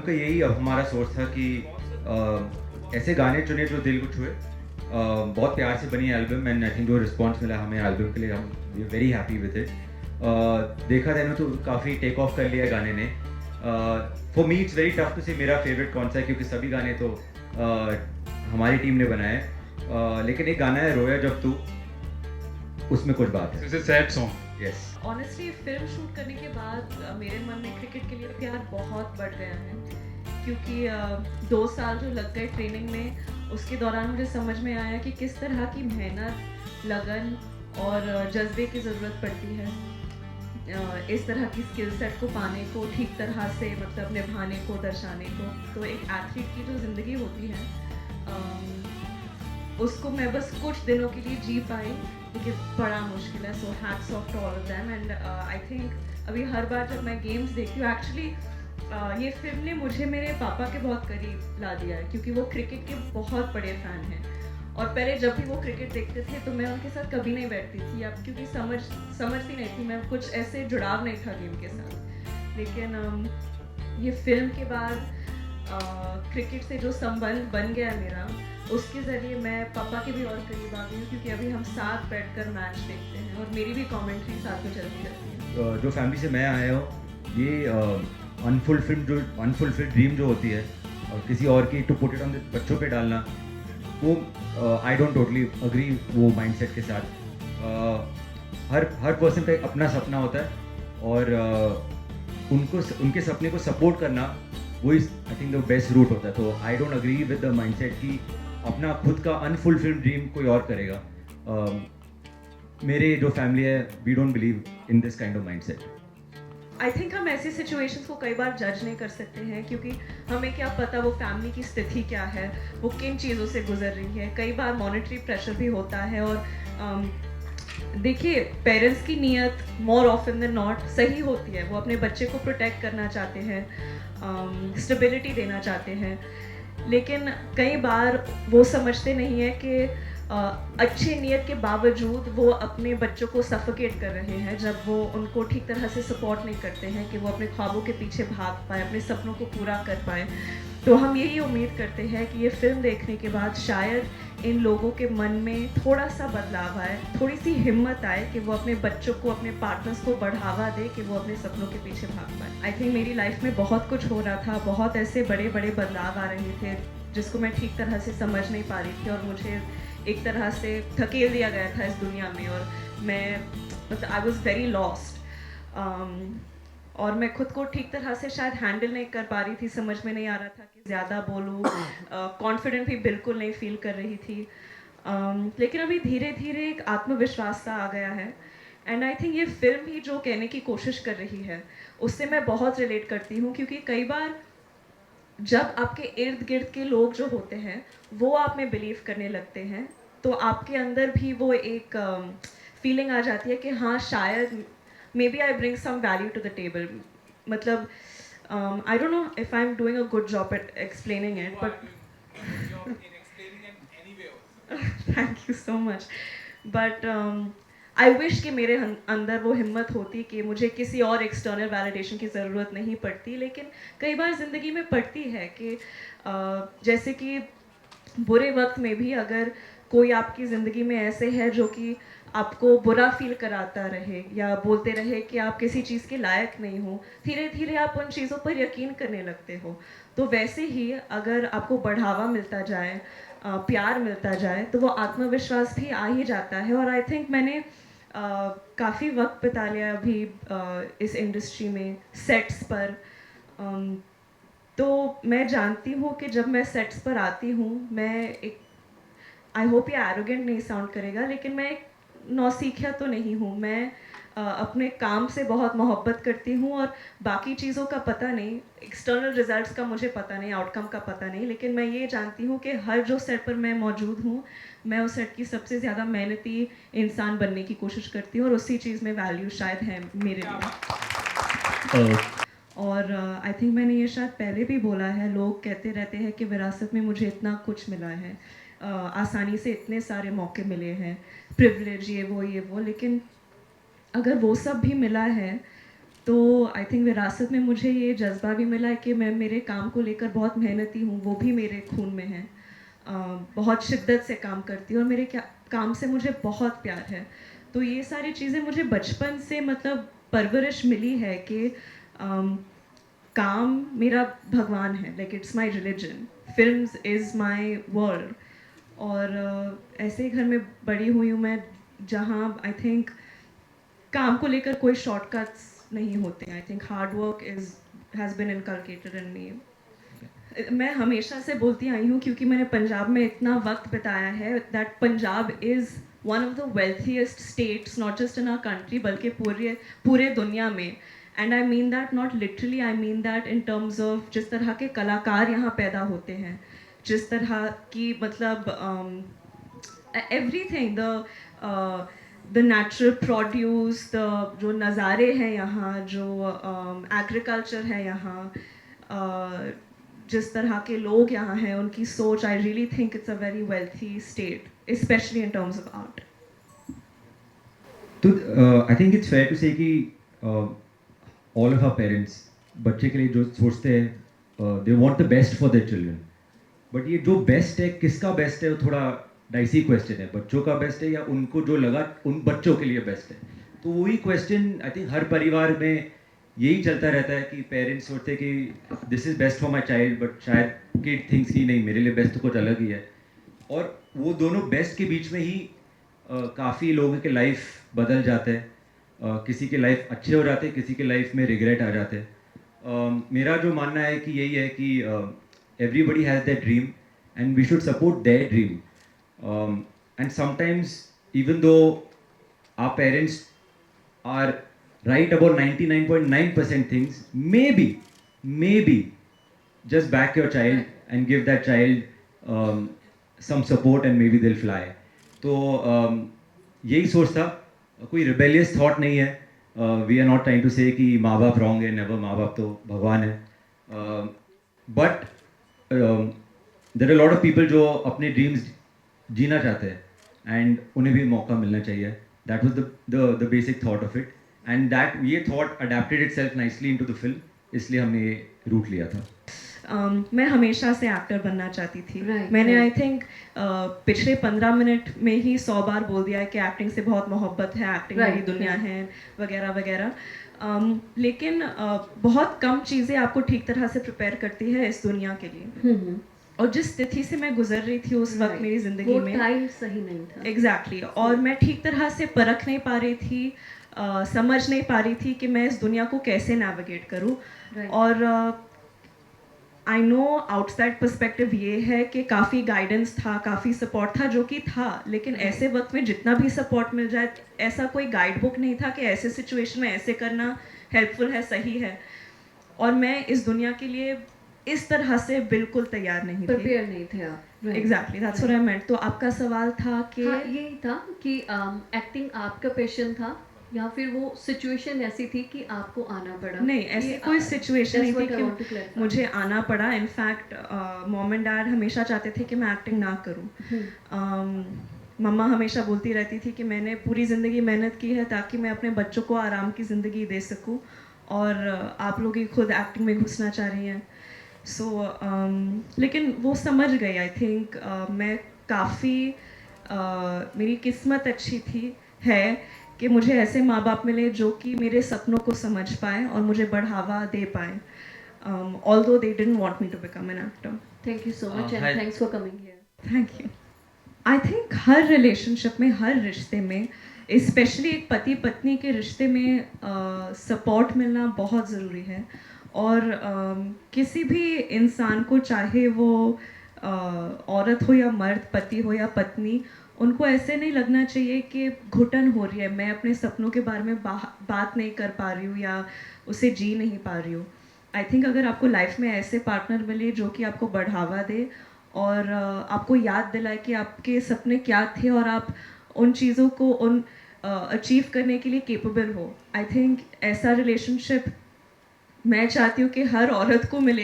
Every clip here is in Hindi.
का यही हमारा सोर्स था कि ऐसे गाने चुने जो दिल को छुए। बहुत प्यार से बनी एल्बम एंड आई थिंक जो रिस्पॉन्स मिला हमें एल्बम के लिए, हम we very happy with it. देखा जाए तो काफ़ी टेक ऑफ कर लिया गाने ने। For me it's very tough to say मेरा फेवरेट कौन सा है, क्योंकि सभी गाने तो हमारी टीम ने बनाए हैं। लेकिन एक गाना है रोया जब तू, उसमें कुछ बात है। It's a sad song. Yes. Honestly film shoot करने के बाद मेरे मन में क्रिकेट के लिए प्यार बहुत बढ़ गया है, क्योंकि 2 साल जो लग गए ट्रेनिंग में, उसके दौरान मुझे समझ में आया कि किस तरह की मेहनत, लगन और जज्बे की ज़रूरत पड़ती है इस तरह की स्किल सेट को पाने को, ठीक तरह से मतलब निभाने को, दर्शाने को। तो एक एथलीट की जो ज़िंदगी होती है उसको मैं बस कुछ दिनों के लिए जी पाई, लेकिन बड़ा मुश्किल है। So hats off to all of them and I think अभी हर बार जब मैं गेम्स देखती हूँ, एक्चुअली ये फिल्म ने मुझे मेरे पापा के बहुत करीब ला दिया है, क्योंकि वो क्रिकेट के बहुत बड़े फ़ैन हैं। और पहले जब भी वो क्रिकेट देखते थे तो मैं उनके साथ कभी नहीं बैठती थी, अब क्योंकि समझती नहीं थी मैं, कुछ ऐसे जुड़ाव नहीं था गेम के साथ। लेकिन ये फिल्म के बाद क्रिकेट से जो संबंध बन गया मेरा, उसके ज़रिए मैं पापा के भी और करीब आ गई हूँ, क्योंकि अभी हम साथ बैठकर मैच देखते हैं और मेरी भी कमेंट्री साथ में चलती रहती है। जो फैमिली से मैं आया हूँ, ये अनफुलफिल्ड ड्रीम जो होती है और किसी और की टू पुट इट ऑन बच्चों पे डालना, वो आई डोंट टोटली अग्री वो माइंडसेट के साथ। हर पर्सन का एक अपना सपना होता है और उनके सपने को सपोर्ट करना, वो इस I think the best route होता है। तो I don't agree with the mindset कि अपना खुद का अनफुलफिल्ड ड्रीम कोई और करेगा। मेरे जो फैमिली है, we don't believe in this kind of mindset. I think हम ऐसी सिचुएशंस को कई बार जज नहीं कर सकते हैं, क्योंकि हमें क्या पता वो फैमिली की स्थिति क्या है, वो किन चीज़ों से गुजर रही है। कई बार मॉनेटरी प्रेशर भी होता है और देखिए, पेरेंट्स की नीयत मोर ऑफन देन नॉट सही होती है। वो अपने बच्चे को प्रोटेक्ट करना चाहते हैं, स्टेबिलिटी देना चाहते हैं, लेकिन कई बार वो समझते नहीं है कि अच्छी नीयत के बावजूद वो अपने बच्चों को सफोकेट कर रहे हैं, जब वो उनको ठीक तरह से सपोर्ट नहीं करते हैं कि वो अपने ख्वाबों के पीछे भाग पाए, अपने सपनों को पूरा कर पाए। तो हम यही उम्मीद करते हैं कि ये फिल्म देखने के बाद शायद इन लोगों के मन में थोड़ा सा बदलाव आए, थोड़ी सी हिम्मत आए कि वो अपने बच्चों को, अपने पार्टनर्स को बढ़ावा दे कि वो अपने सपनों के पीछे भाग पाए। आई थिंक मेरी लाइफ में बहुत कुछ हो रहा था, बहुत ऐसे बड़े बड़े बदलाव आ रहे थे जिसको मैं ठीक तरह से समझ नहीं पा रही थी, और मुझे एक तरह से धकेल दिया गया था इस दुनिया में, और मैं मतलब आई वॉज वेरी लॉस्ट। और मैं खुद को ठीक तरह से शायद हैंडल नहीं कर पा रही थी, समझ में नहीं आ रहा था कि ज़्यादा बोलूँ, कॉन्फिडेंट भी बिल्कुल नहीं फील कर रही थी। लेकिन अभी धीरे धीरे एक आत्मविश्वास सा आ गया है, एंड आई थिंक ये फिल्म भी जो कहने की कोशिश कर रही है उससे मैं बहुत रिलेट करती हूँ, क्योंकि कई बार जब आपके इर्द गिर्द के लोग जो होते हैं वो आप में बिलीव करने लगते हैं, तो आपके अंदर भी वो एक फीलिंग आ जाती है कि हाँ, शायद maybe I bring some value to the table. मतलब I don't know if I am doing a good job at explaining it, but thank you so much. But I wish कि मेरे अंदर वो हिम्मत होती कि मुझे किसी और एक्सटर्नल वैलिडेशन की ज़रूरत नहीं पड़ती, लेकिन कई बार ज़िंदगी में पड़ती है कि जैसे कि बुरे वक्त में भी अगर कोई आपकी ज़िंदगी में ऐसे है जो कि आपको बुरा फील कराता रहे या बोलते रहे कि आप किसी चीज़ के लायक नहीं हो, धीरे धीरे आप उन चीज़ों पर यकीन करने लगते हो। तो वैसे ही अगर आपको बढ़ावा मिलता जाए, प्यार मिलता जाए, तो वो आत्मविश्वास भी आ ही जाता है। और आई थिंक मैंने काफ़ी वक्त बिता लिया अभी इस इंडस्ट्री में, सेट्स पर। तो मैं जानती हूँ कि जब मैं सेट्स पर आती हूँ, मैं एक, आई होप ये एरोगेंट नहीं साउंड करेगा, लेकिन मैं एक नौसीखिया तो नहीं हूँ। मैं अपने काम से बहुत मोहब्बत करती हूँ, और बाकी चीज़ों का पता नहीं, एक्सटर्नल रिजल्ट्स का मुझे पता नहीं, आउटकम का पता नहीं, लेकिन मैं ये जानती हूँ कि हर जो सेट पर मैं मौजूद हूँ, मैं उस सेट की सबसे ज़्यादा मेहनती इंसान बनने की कोशिश करती हूँ, और उसी चीज़ में वैल्यू शायद है मेरे लिए। और आई थिंक मैंने ये शायद पहले भी बोला है, लोग कहते रहते हैं कि विरासत में मुझे इतना कुछ मिला है, आसानी से इतने सारे मौके मिले हैं, प्रिविलेज, ये वो, लेकिन अगर वो सब भी मिला है तो आई थिंक विरासत में मुझे ये जज्बा भी मिला है कि मैं मेरे काम को लेकर बहुत मेहनती हूँ, वो भी मेरे खून में है। बहुत शिद्दत से काम करती हूँ और मेरे काम से मुझे बहुत प्यार है। तो ये सारी चीज़ें मुझे बचपन से मतलब परवरिश मिली है कि काम मेरा भगवान है, like it's my religion, films is my world. और ऐसे ही घर में बड़ी हुई हूँ मैं जहाँ आई थिंक काम को लेकर कोई शॉर्टकट्स नहीं होते। I think hard work is has been inculcated in me. मैं हमेशा से बोलती आई हूँ क्योंकि मैंने पंजाब में इतना वक्त बिताया है that Punjab is one of the wealthiest states, not just in our country बल्कि पूरे पूरे दुनिया में। And I mean that not literally, I mean that in terms of जिस तरह के कलाकार यहाँ पैदा होते हैं, जिस तरह की मतलब everything, the natural produce, the जो नज़ारे हैं यहाँ, जो एग्रीकल्चर है यहाँ, जिस तरह के लोग यहाँ हैं, उनकी सोच, I really think it's a very wealthy state specially in terms of art. तो I think it's fair to say कि ऑल ऑफ आवर पेरेंट्स बच्चे के लिए जो सोचते हैं they want the best for their children, but ये जो बेस्ट है किसका बेस्ट है वो थोड़ा डाइसी क्वेश्चन है। बच्चों का बेस्ट है या उनको जो लगा उन बच्चों के लिए बेस्ट है। तो वही क्वेश्चन आई थिंक हर परिवार में यही चलता रहता है कि पेरेंट्स सोचते हैं कि this is best for my child, but शायद किड थिंक्स कि नहीं मेरे लिए बेस्ट तो कुछ अलग ही है। और वो दोनों बेस्ट के बीच में ही काफ़ी लोगों के लाइफ बदल जाते हैं। किसी के लाइफ अच्छे हो जाते हैं, किसी के लाइफ में रिग्रेट आ जाते हैं। मेरा जो मानना है कि यही है कि everybody has their dream and we should support their dream. And sometimes even though our parents are right about 99.9% things, maybe just back your child and give that child some support and maybe they'll fly. तो यही सोच था, कोई rebellious thought नहीं है। We are not trying to say कि माँ बाप wrong है, never, माँ बाप तो भगवान है। But there are lot of people जो अपने ड्रीम्स जीना चाहते हैं एंड उन्हें भी मौका मिलना चाहिए। That was the basic thought of it and that ये thought adapted itself nicely into the film, इसलिए हमने ये रूट लिया था। मैं हमेशा से एक्टर बनना चाहती थी। मैंने right. आई थिंक पिछले 15 मिनट में ही 100 बार बोल दिया है कि एक्टिंग से बहुत मोहब्बत है, एक्टिंग Right, मेरी दुनिया है वगैरह वगैरह। लेकिन बहुत कम चीज़ें आपको ठीक तरह से प्रिपेयर करती है इस दुनिया के लिए। और जिस स्थिति से मैं गुजर रही थी उस वक्त Right. मेरी ज़िंदगी वो में, टाइम सही नहीं था। एग्जैक्टली और मैं ठीक तरह से परख नहीं पा रही थी, समझ नहीं पा रही थी कि मैं इस दुनिया को कैसे नेविगेट करूं। Right. और आई नो आउटसाइड पर्सपेक्टिव ये है कि काफ़ी गाइडेंस था, काफ़ी सपोर्ट था, जो कि था, लेकिन ऐसे वक्त में जितना भी सपोर्ट मिल जाए, ऐसा कोई गाइड बुक नहीं था कि ऐसे सिचुएशन में ऐसे करना हेल्पफुल है, सही है। और मैं इस दुनिया के लिए इस तरह से बिल्कुल तैयार नहीं थी। प्रिपेयर नहीं थे आप। एग्जैक्टली, दैट्स व्हाट आई मेंट। तो आपका सवाल था कि हाँ, यही था कि एक्टिंग आपका पैशन था या फिर वो सिचुएशन ऐसी थी कि आपको आना पड़ा? नहीं, ऐसी कोई सिचुएशन नहीं थी कि कि मुझे आना पड़ा। इनफैक्ट मॉम एंड डैड हमेशा चाहते थे कि मैं एक्टिंग ना करूं। मम्मा हमेशा बोलती रहती थी कि मैंने पूरी ज़िंदगी मेहनत की है ताकि मैं अपने बच्चों को आराम की ज़िंदगी दे सकूं, और आप लोग ही खुद एक्टिंग में घुसना चाह रही हैं। सो लेकिन वो समझ गई। आई थिंक मैं काफ़ी मेरी किस्मत अच्छी थी है कि मुझे ऐसे माँ बाप मिले जो कि मेरे सपनों को समझ पाए और मुझे बढ़ावा दे पाए, although they didn't want me to become an actor. Thank you so much and thanks for coming here. Thank you. I think her relationship में, हर रिश्ते में, स्पेशली एक पति पत्नी के रिश्ते में सपोर्ट मिलना बहुत ज़रूरी है। और किसी भी इंसान को, चाहे वो औरत हो या मर्द, पति हो या पत्नी, उनको ऐसे नहीं लगना चाहिए कि घुटन हो रही है, मैं अपने सपनों के बारे में बात नहीं कर पा रही हूँ या उसे जी नहीं पा रही हूँ। आई थिंक अगर आपको लाइफ में ऐसे पार्टनर मिले जो कि आपको बढ़ावा दे और आपको याद दिलाए कि आपके सपने क्या थे और आप उन चीज़ों को अचीव करने के लिए केपेबल हो, आई थिंक ऐसा रिलेशनशिप मैं चाहती हूँ कि हर औरत को मिले।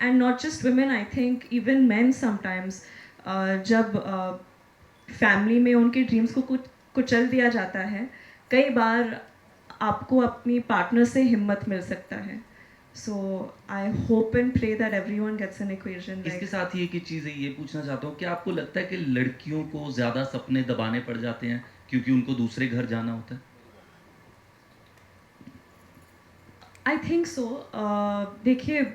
And not just women, I think even man sometimes, जब फैमिली में उनके ड्रीम्स को कुचल दिया जाता है, कई बार आपको अपनी पार्टनर से हिम्मत मिल सकता है. So I hope and pray that everyone gets an equation. इसके साथ ही एक ही चीज़ ये पूछना चाहता हूँ कि आपको लगता है कि लड़कियों को ज़्यादा सपने दबाने पड़ जाते हैं क्योंकि उनको दूसरे घर जाना होता है? I think so. देखिए,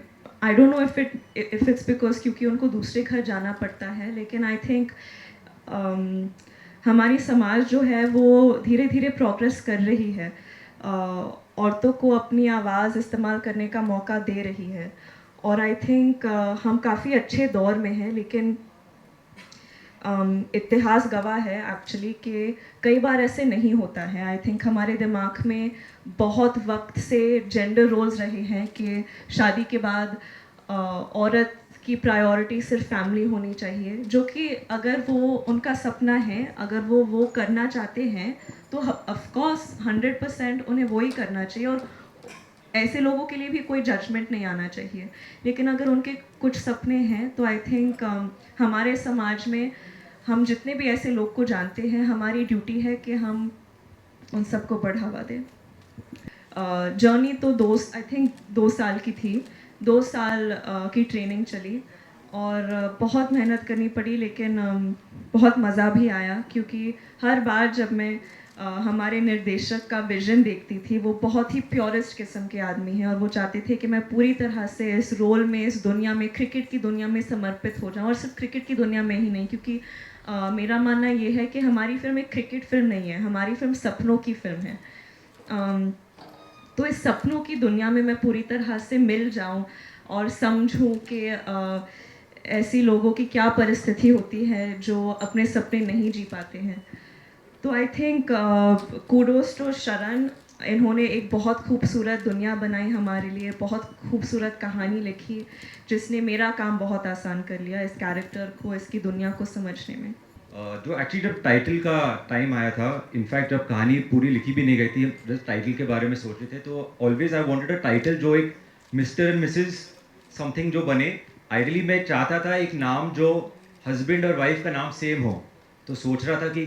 I don't know if it's because क्योंकि उनको दूसरे घर जाना पड़ता है, लेकिन आई थिंक हमारी समाज जो है वो धीरे धीरे प्रोग्रेस कर रही है. औरतों को अपनी आवाज़ इस्तेमाल करने का मौका दे रही है, और आई थिंक हम काफ़ी अच्छे दौर में हैं. लेकिन इतिहास गवाह है एक्चुअली कि कई बार ऐसे नहीं होता है. आई थिंक हमारे दिमाग में बहुत वक्त से जेंडर रोल्स रहे हैं कि शादी के बाद औरत की प्रायोरिटी सिर्फ फैमिली होनी चाहिए, जो कि अगर वो उनका सपना है, अगर वो करना चाहते हैं तो ऑफ कोर्स 100% उन्हें वो ही करना चाहिए, और ऐसे लोगों के लिए भी कोई जजमेंट नहीं आना चाहिए. लेकिन अगर उनके कुछ सपने हैं तो आई थिंक हमारे समाज में हम जितने भी ऐसे लोग को जानते हैं, हमारी ड्यूटी है कि हम उन सबको बढ़ावा दें. जर्नी तो आई थिंक 2 साल की थी. 2 साल की ट्रेनिंग चली और बहुत मेहनत करनी पड़ी, लेकिन बहुत मज़ा भी आया, क्योंकि हर बार जब मैं हमारे निर्देशक का विजन देखती थी, वो बहुत ही प्योरेस्ट किस्म के आदमी हैं और वो चाहते थे कि मैं पूरी तरह से इस रोल में, इस दुनिया में, क्रिकेट की दुनिया में समर्पित हो जाऊं. और सिर्फ क्रिकेट की दुनिया में ही नहीं, क्योंकि मेरा मानना ये है कि हमारी फिल्म एक क्रिकेट फिल्म नहीं है, हमारी फिल्म सपनों की फिल्म है. तो इस सपनों की दुनिया में मैं पूरी तरह से मिल जाऊं और समझूं कि ऐसी लोगों की क्या परिस्थिति होती है जो अपने सपने नहीं जी पाते हैं. तो आई थिंक कूडोस टू शरण. इन्होंने एक बहुत खूबसूरत दुनिया बनाई हमारे लिए, बहुत खूबसूरत कहानी लिखी, जिसने मेरा काम बहुत आसान कर लिया इस कैरेक्टर को, इसकी दुनिया को समझने में. जो एक्चुअली जब टाइटल का टाइम आया था, इनफैक्ट जब कहानी पूरी लिखी भी नहीं गई थी, जस्ट टाइटल के बारे में सोच रहे थे, तो always I wanted a title जो एक मिस्टर एंड मिसेस समथिंग जो बने. आइडियली मैं चाहता था एक नाम जो हस्बैंड और वाइफ का नाम सेम हो. तो सोच रहा था कि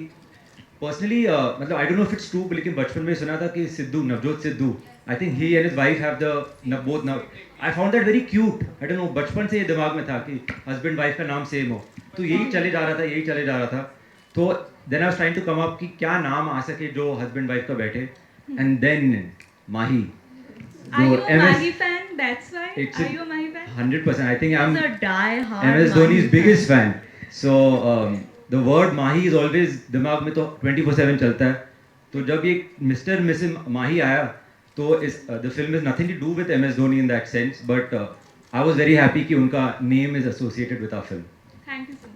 पर्सनली मतलब I don't know if it's true, लेकिन बचपन में सुना था कि Sidhu, Navjot Sidhu, I think he and his wife have the both. I found that very cute. I don't no, बचपन से ये दिमाग में था कि हस्बैंड वाइफ का नाम सेम हो. तो यही चले जा रहा था. तो then I was trying to come up कि क्या नाम आ सके जो हस्बैंड वाइफ का बैठे. And then Mahi. Are you a Mahi fan? That's why. Are you a Mahi fan? 100%. I think I'm He's a die-hard MS Mahi Dhoni's fan. biggest fan. So the word Mahi is always दिमाग में तो 24/7 चलता है. तो जब ये मिस्टर मिसेस माही आया, तो इस the film is nothing to do with MS Dhoni in that sense, but I was very happy कि उनका name is associated with our film. Thank you so much.